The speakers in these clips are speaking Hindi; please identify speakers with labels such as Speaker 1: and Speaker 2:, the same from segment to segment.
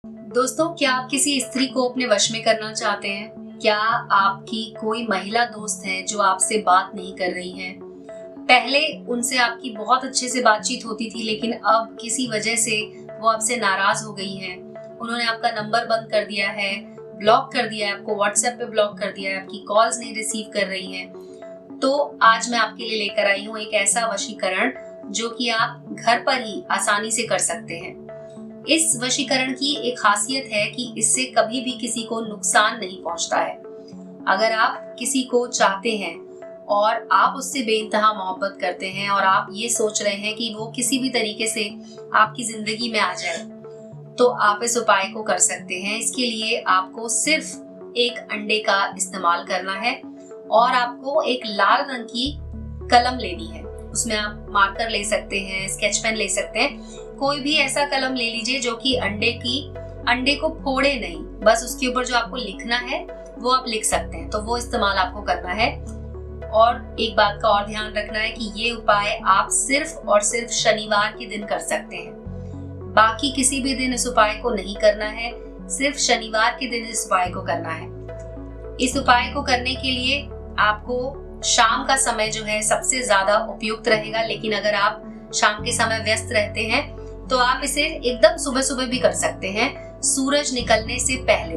Speaker 1: दोस्तों, क्या आप किसी स्त्री को अपने वश में करना चाहते हैं? क्या आपकी कोई महिला दोस्त है जो आपसे बात नहीं कर रही है? पहले उनसे आपकी बहुत अच्छे से बातचीत होती थी, लेकिन अब किसी वजह से वो आपसे नाराज हो गई हैं। उन्होंने आपका नंबर बंद कर दिया है, ब्लॉक कर दिया है, आपको व्हाट्सएप पे ब्लॉक कर दिया है, आपकी कॉल्स नहीं रिसीव कर रही हैं। तो आज मैं आपके लिए लेकर आई हूँ एक ऐसा वशीकरण जो कि आप घर पर ही आसानी से कर सकते हैं। इस वशीकरण की एक खासियत है कि इससे कभी भी किसी को नुकसान नहीं पहुंचता है। अगर आप किसी को चाहते हैं और आप उससे बेइंतहा मोहब्बत करते हैं और आप ये सोच रहे हैं कि वो किसी भी तरीके से आपकी जिंदगी में आ जाए, तो आप इस उपाय को कर सकते हैं। इसके लिए आपको सिर्फ एक अंडे का इस्तेमाल करना है और आपको एक लाल रंग की कलम लेनी है। उसमें आप मार्कर ले सकते हैं, स्केच पेन ले सकते हैं, कोई भी ऐसा कलम ले लीजिए जो कि अंडे को फोड़े नहीं, बस उसके ऊपर जो आपको लिखना है वो आप लिख सकते हैं। तो वो इस्तेमाल आपको करना है। और एक बात का और ध्यान रखना है कि ये उपाय आप सिर्फ और सिर्फ शनिवार के दिन कर सकते हैं। बाकी किसी भी दिन इस उपाय को नहीं करना है, सिर्फ शनिवार के दिन इस उपाय को करना है। इस उपाय को करने के लिए आपको शाम का समय जो है सबसे ज्यादा उपयुक्त रहेगा, लेकिन अगर आप शाम के समय व्यस्त रहते हैं तो आप इसे एकदम सुबह सुबह भी कर सकते हैं, सूरज निकलने से पहले।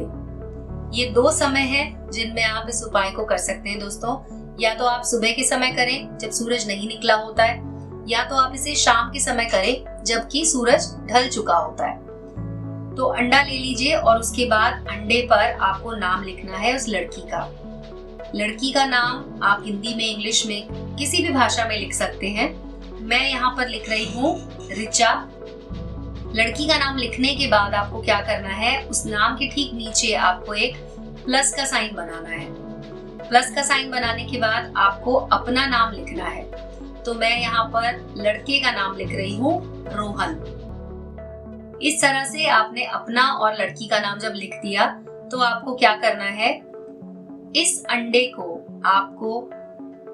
Speaker 1: ये 2 समय हैं जिनमें आप इस उपाय को कर सकते हैं दोस्तों। या तो आप सुबह के समय करें जब सूरज नहीं निकला होता है, या तो आप इसे शाम के समय करें जबकि सूरज ढल चुका होता है। तो अंडा ले लीजिए और उसके बाद अंडे पर आपको नाम लिखना है उस लड़की का नाम आप हिंदी में, इंग्लिश में, किसी भी भाषा में लिख सकते हैं। मैं यहाँ पर लिख रही हूँ रिचा। लड़की का नाम लिखने के बाद आपको क्या करना है, उस नाम के ठीक नीचे आपको एक प्लस का साइन बनाना है। प्लस का साइन बनाने के बाद आपको अपना नाम लिखना है। तो मैं यहाँ पर लड़के का नाम लिख रही हूँ रोहन। इस तरह से आपने अपना और लड़की का नाम जब लिख दिया तो आपको क्या करना है, इस अंडे को आपको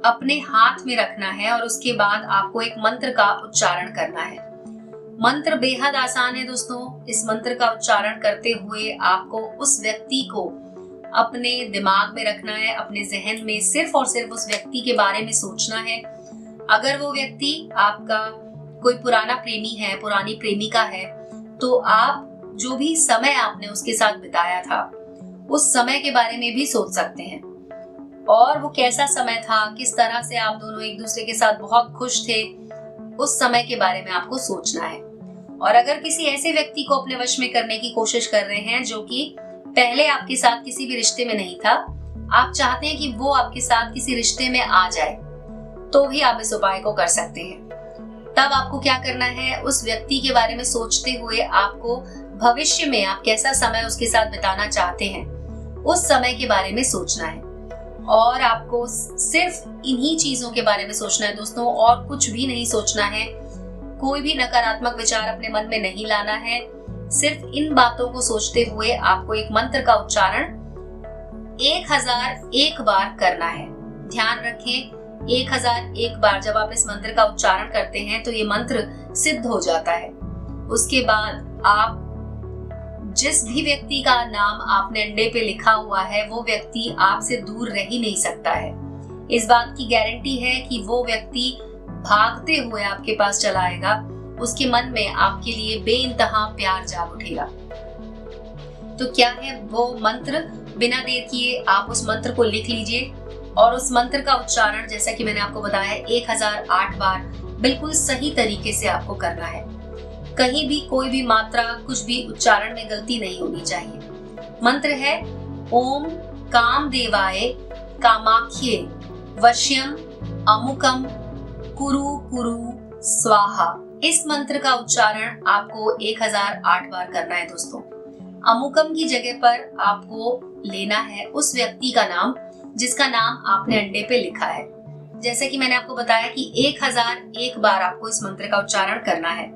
Speaker 1: अपने हाथ में रखना है और उसके बाद आपको एक मंत्र का उच्चारण करना है। मंत्र बेहद आसान है दोस्तों। इस मंत्र का उच्चारण करते हुए आपको उस व्यक्ति को अपने दिमाग में रखना है, अपने जहन में सिर्फ और सिर्फ उस व्यक्ति के बारे में सोचना है। अगर वो व्यक्ति आपका कोई पुराना प्रेमी है, पुरानी प्रेमिका है, तो आप जो भी समय आपने उसके साथ बिताया था उस समय के बारे में भी सोच सकते हैं, और वो कैसा समय था, किस तरह से आप दोनों एक दूसरे के साथ बहुत खुश थे, उस समय के बारे में आपको सोचना है। और अगर किसी ऐसे व्यक्ति को अपने वश में करने की कोशिश कर रहे हैं जो कि पहले आपके साथ किसी भी रिश्ते में नहीं था, आप चाहते हैं कि वो आपके साथ किसी रिश्ते में आ जाए, तो भी आप इस उपाय को कर सकते हैं। तब आपको क्या करना है, उस व्यक्ति के बारे में सोचते हुए आपको भविष्य में आप कैसा समय उसके साथ बिताना चाहते हैं उस समय के बारे में सोचना है। और आपको सिर्फ इन्हीं चीजों के बारे में सोचना है दोस्तों, और कुछ भी नहीं सोचना है। कोई भी नकारात्मक विचार अपने मन में नहीं लाना है। सिर्फ इन बातों को सोचते हुए आपको एक मंत्र का उच्चारण 1001 बार करना है। ध्यान रखें, 1001 बार जब आप इस मंत्र का उच्चारण करते हैं तो ये मंत्र सिद्ध हो जाता है। उसके बाद आप जिस भी व्यक्ति का नाम आपने अंडे पे लिखा हुआ है वो व्यक्ति आपसे दूर रह ही नहीं सकता है। इस बात की गारंटी है कि वो व्यक्ति भागते हुए आपके पास चला आएगा। उसके मन में आपके लिए बेइंतहा प्यार जाग उठेगा। तो क्या है वो मंत्र, बिना देर किए आप उस मंत्र को लिख लीजिए और उस मंत्र का उच्चारण, जैसा कि मैंने आपको बताया, 1008 बार बिल्कुल सही तरीके से आपको करना है। कहीं भी कोई भी मात्रा, कुछ भी उच्चारण में गलती नहीं होनी चाहिए। मंत्र है ओम कामदेवाय कामाख्ये वश्यम अमुकम कुरु कुरु स्वाहा। इस मंत्र का उच्चारण आपको 1008 बार करना है दोस्तों। अमुकम की जगह पर आपको लेना है उस व्यक्ति का नाम जिसका नाम आपने अंडे पे लिखा है। जैसे कि मैंने आपको बताया कि 1001 बार आपको इस मंत्र का उच्चारण करना है।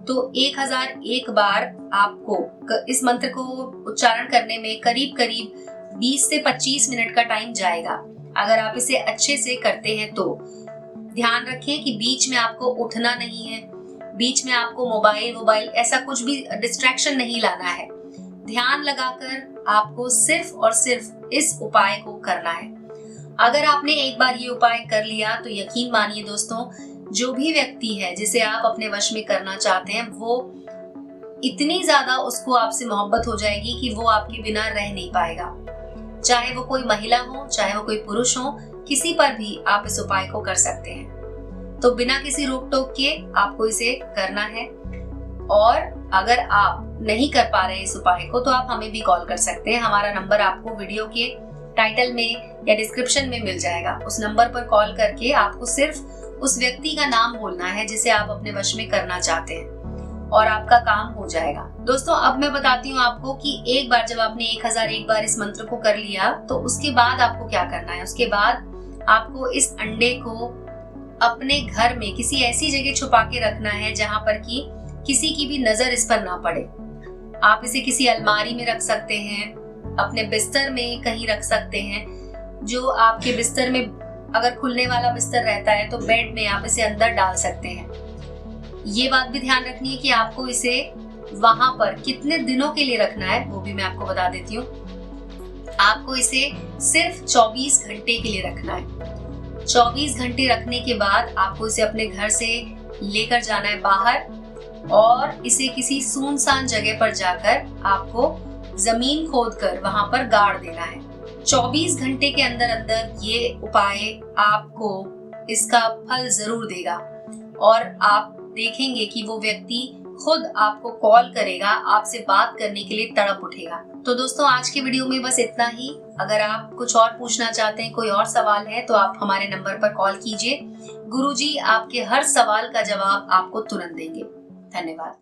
Speaker 1: तो 1001 बार आपको इस मंत्र को उच्चारण करने में करीब करीब 20 से 25 मिनट का टाइम जाएगा। अगर आप इसे अच्छे से करते हैं तो ध्यान रखें कि बीच में आपको उठना नहीं है, बीच में आपको मोबाइल ऐसा कुछ भी डिस्ट्रैक्शन नहीं लाना है। ध्यान लगाकर आपको सिर्फ और सिर्फ इस उपाय को करना है। अगर आपने एक बार ये उपाय कर लिया तो यकीन मानिए दोस्तों, जो भी व्यक्ति है जिसे आप अपने वश में करना चाहते हैं, वो इतनी ज्यादा उसको आपसे मोहब्बत हो जाएगी कि वो आपके बिना रह नहीं पाएगा। चाहे वो कोई महिला हो, चाहे वो कोई पुरुष हो, किसी पर भी आप इस उपाय को कर सकते हैं। तो बिना किसी रोक टोक के आपको इसे करना है। और अगर आप नहीं कर पा रहे इस उपाय को तो आप हमें भी कॉल कर सकते हैं। हमारा नंबर आपको वीडियो के टाइटल में या डिस्क्रिप्शन में मिल जाएगा। उस नंबर पर कॉल करके आपको सिर्फ उस व्यक्ति का नाम बोलना है जिसे आप अपने वश में करना चाहते हैं और आपका काम हो जाएगा। दोस्तों, अब मैं बताती हूँ आपको कि एक बार जब आपने 1001 बार इस मंत्र को कर लिया तो उसके बाद आपको क्या करना है। उसके बाद आपको इस अंडे को अपने घर में किसी ऐसी जगह छुपा के रखना है जहां पर कि किसी की भी नजर इस पर ना पड़े। आप इसे किसी अलमारी में रख सकते हैं, अपने बिस्तर में कहीं रख सकते हैं। जो आपके बिस्तर में अगर खुलने वाला बिस्तर रहता है तो बेड में आप इसे अंदर डाल सकते हैं। ये बात भी ध्यान रखनी है कि आपको इसे वहां पर कितने दिनों के लिए रखना है, वो भी मैं आपको बता देती हूँ। आपको इसे सिर्फ 24 घंटे के लिए रखना है। 24 घंटे रखने के बाद आपको इसे अपने घर से लेकर जाना है बाहर और इसे किसी सुनसान जगह पर जाकर आपको जमीन खोदकर वहां पर गाड़ देना है। 24 घंटे के अंदर अंदर ये उपाय आपको इसका फल जरूर देगा और आप देखेंगे कि वो व्यक्ति खुद आपको कॉल करेगा, आपसे बात करने के लिए तड़प उठेगा। तो दोस्तों, आज के वीडियो में बस इतना ही। अगर आप कुछ और पूछना चाहते हैं, कोई और सवाल है, तो आप हमारे नंबर पर कॉल कीजिए। गुरुजी आपके हर सवाल का जवाब आपको तुरंत देंगे। धन्यवाद।